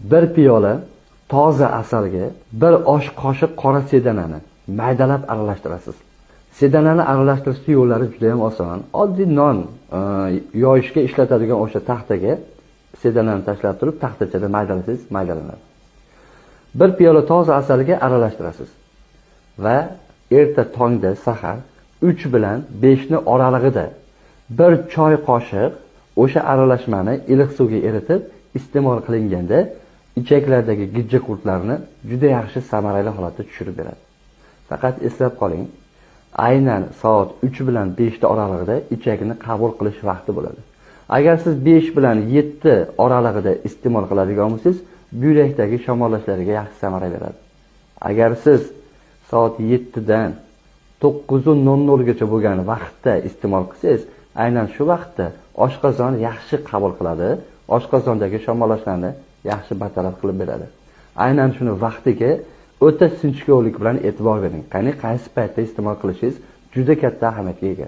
Bir piyola toza asalga bir osh qoshiq qora sedanani maydalab aralashtirasiz. Sedanani aralashtirishning yo'llari juda ham oson. Oddiy non yoyishga ishlatadigan o'sha taxtaga sedanani tashlab turib, taxtachada maydalasangiz, maydalanadi. Bir piyola toza asalga aralashtirasiz va erta tongda sahar 3 bilan 5 ni oralig'ida bir choy qoshiq o'sha aralashmani iliq suvga eritib iste'mol qilinganda ichaklardagi gijja qurtlarni juda yaxshi samarali holatda tushirib beradi. Faqat eslab qoling, aynan soat 3 bilan 5 ta oralig'ida ichakni qabul qilish vaqti bo'ladi. Agar siz 5 bilan 7 oralig'ida iste'mol qiladigan bo'lsangiz, buyrakdagi shamollashlarga yaxshi samara beradi. Agar siz soat 7 dan 9:00 gacha bo'lgan vaqtda iste'mol qilsangiz, aynan shu vaqtda oshqozon yaxshi qabul qiladi, oshqozondagi shamollashlarni yaxshi bartaraf qilib beradi. Aynan shuni vaqtiga o'ta sinchkovlik bilan e'tibor bering. Qaysi paytda iste'mol qilishingiz juda katta ahamiyatga ega.